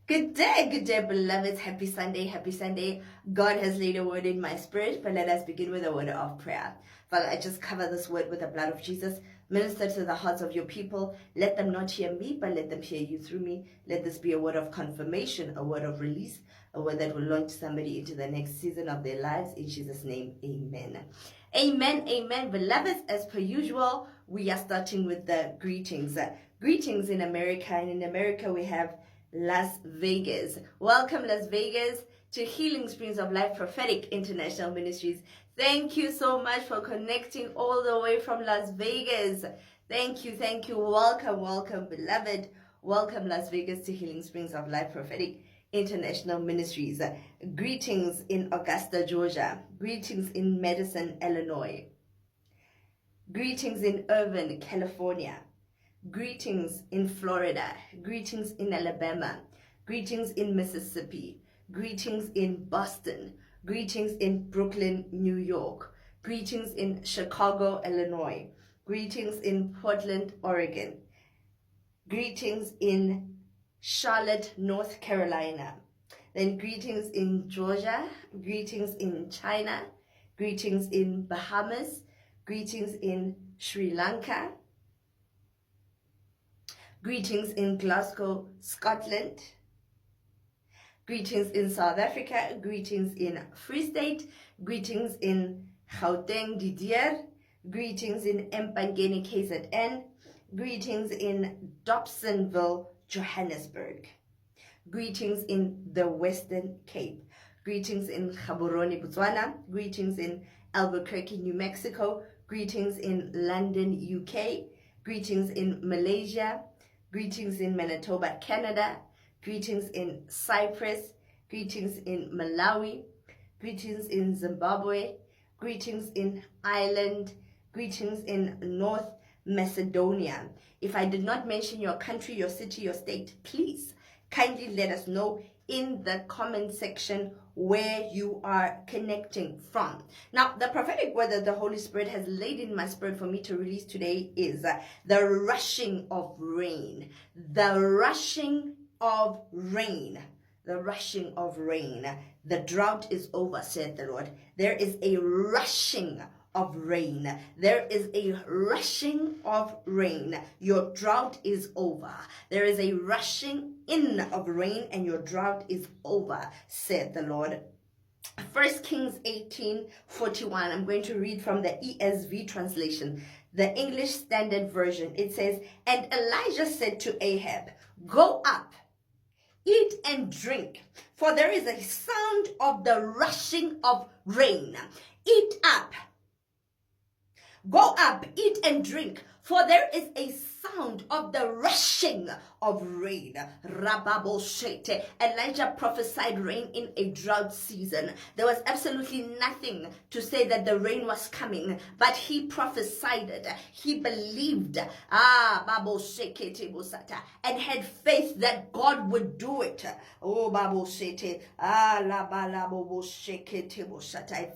Good day, beloveds. Happy Sunday, happy Sunday. God has laid a word in my spirit, but let us begin with a word of prayer. Father, I just cover this word with the blood of Jesus. Minister to the hearts of your people. Let them not hear me, but let them hear you through me. Let this be a word of confirmation, a word of release, a word that will launch somebody into the next season of their lives. In Jesus' name, amen. Amen, amen. Beloveds, as per usual, we are starting with the greetings. Greetings in America, and in America we have Las Vegas. Welcome, Las Vegas, to Healing Springs of Life Prophetic International Ministries. Thank you so much for connecting all the way from Las Vegas. Thank you. Welcome, beloved. Welcome, Las Vegas, to Healing Springs of Life Prophetic International Ministries. Greetings in Augusta, Georgia. Greetings in Madison, Illinois. Greetings in Irvine, California. Greetings in Florida, greetings in Alabama, greetings in Mississippi, greetings in Boston, greetings in Brooklyn, New York, greetings in Chicago, Illinois, greetings in Portland, Oregon, greetings in Charlotte, North Carolina, then greetings in Georgia, greetings in China, greetings in Bahamas, greetings in Sri Lanka, greetings in Glasgow, Scotland. Greetings in South Africa. Greetings in Free State. Greetings in Gauteng, Didier. Greetings in Empangeni, KZN. Greetings in Dobsonville, Johannesburg. Greetings in the Western Cape. Greetings in Gaborone, Botswana. Greetings in Albuquerque, New Mexico. Greetings in London, UK. Greetings in Malaysia. Greetings in Manitoba, Canada. Greetings in Cyprus. Greetings in Malawi. Greetings in Zimbabwe. Greetings in Ireland. Greetings in North Macedonia. If I did not mention your country, your city, your state, please kindly let us know in the comment section where you are connecting from. Now, the prophetic word that the Holy Spirit has laid in my spirit for me to release today is the rushing of rain. The rushing of rain. The rushing of rain. The drought is over, said the Lord. There is a rushing of rain. There is a rushing of rain. Your drought is over. There is a rushing in of rain, and your drought is over, said the Lord. 1 Kings 18:41. I'm going to read from the ESV translation, the English Standard Version. It says, "And Elijah said to Ahab, 'Go up, eat and drink, for there is a sound of the rushing of rain. Eat up. Go up, eat and drink, for there is a sound of the rushing of rain.'" Rababoshete. Elijah prophesied rain in a drought season. There was absolutely nothing to say that the rain was coming, but he prophesied it. He believed, and had faith that God would do it. Oh, Baboshete. I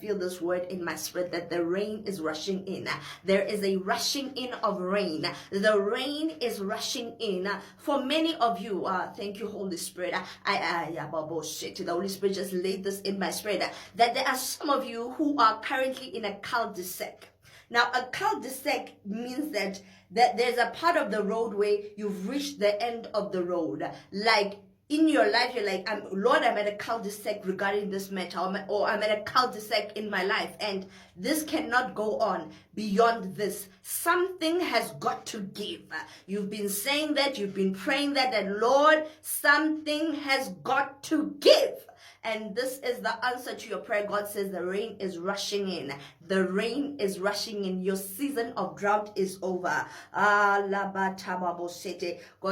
feel this word in my spirit that the rain is rushing in. There is a rushing in of rain. The rain is rushing in. For many of you, thank you, Holy Spirit. The Holy Spirit just laid this in my spirit, that there are some of you who are currently in a cul-de-sac. Now, a cul-de-sac means that there's a part of the road where you've reached the end of the road. Like, in your life, you're like, Lord, I'm at a cul-de-sac regarding this matter, or I'm at a cul-de-sac in my life, and this cannot go on beyond this. Something has got to give. You've been saying that, you've been praying that Lord, something has got to give. And this is the answer to your prayer. God says the rain is rushing in. The rain is rushing in. Your season of drought is over. God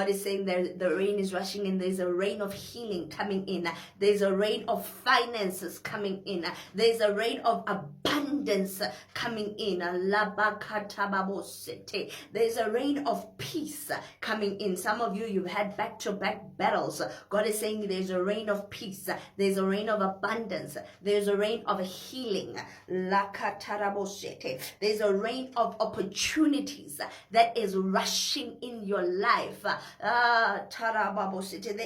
is saying the rain is rushing in. There's a rain of healing coming in. There's a rain of finances coming in. There's a rain of abundance abundance coming in. There's a reign of peace coming in. Some of you, you've had back-to-back battles. God is saying there's a reign of peace. There's a reign of abundance. There's a reign of healing. There's a reign of opportunities that is rushing in your life. There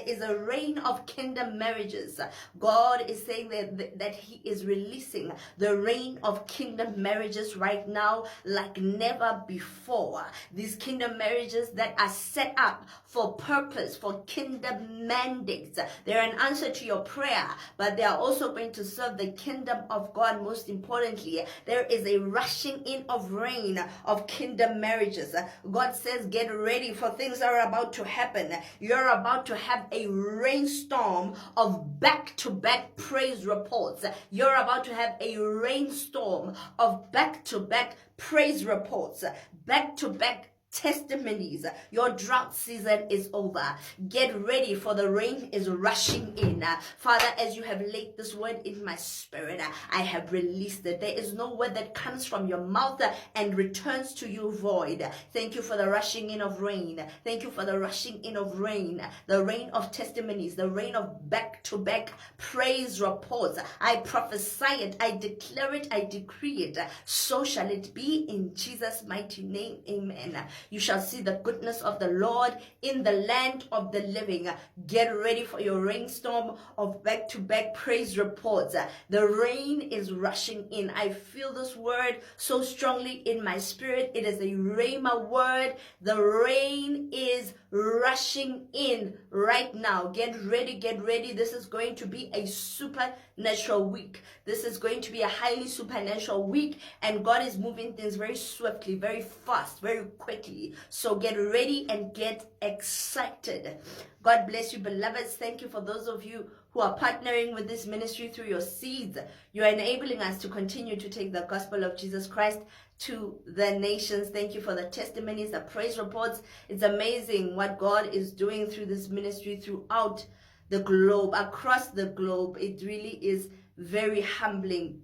is a reign of kingdom marriages. God is saying that He is releasing the reign of kingdom marriages right now like never before. These kingdom marriages that are set up for purpose, for kingdom mandates. They're an answer to your prayer, but they are also going to serve the kingdom of God. Most importantly, there is a rushing in of reign of kingdom marriages. God says, get ready, for things are about to happen. You're about to have a rainstorm of back-to-back praise reports. You're about to have a rainstorm of back-to-back praise reports, back-to-back testimonies. Your drought season is over. Get ready, for the rain is rushing in. Father, as you have laid this word in my spirit, I have released it. There is no word that comes from your mouth and returns to you void. Thank you for the rushing in of rain. Thank you for the rushing in of rain, the rain of testimonies, the rain of back-to-back praise reports. I prophesy it, I declare it, I decree it. So shall it be in Jesus' mighty name. Amen. You shall see the goodness of the Lord in the land of the living. Get ready for your rainstorm of back-to-back praise reports. The rain is rushing in. I feel this word so strongly in my spirit. It is a rhema word. The rain is rushing in right now. Get ready, get ready. This is going to be a supernatural week. This is going to be a highly supernatural week, and God is moving things very swiftly, very fast, very quickly. So get ready and get excited. God bless you, beloveds. Thank you for those of you who are partnering with this ministry through your seeds. You are enabling us to continue to take the gospel of Jesus Christ to the nations. Thank you for the testimonies, the praise reports. It's amazing what God is doing through this ministry throughout the globe, across the globe. It really is very humbling.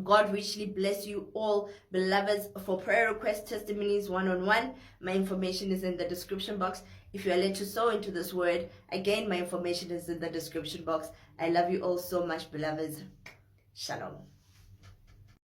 God richly bless you all, beloveds. For prayer requests, testimonies, one-on-one, my information is in the description box. If you are led to sow into this word, again, my information is in the description box. I love you all so much, beloveds. Shalom.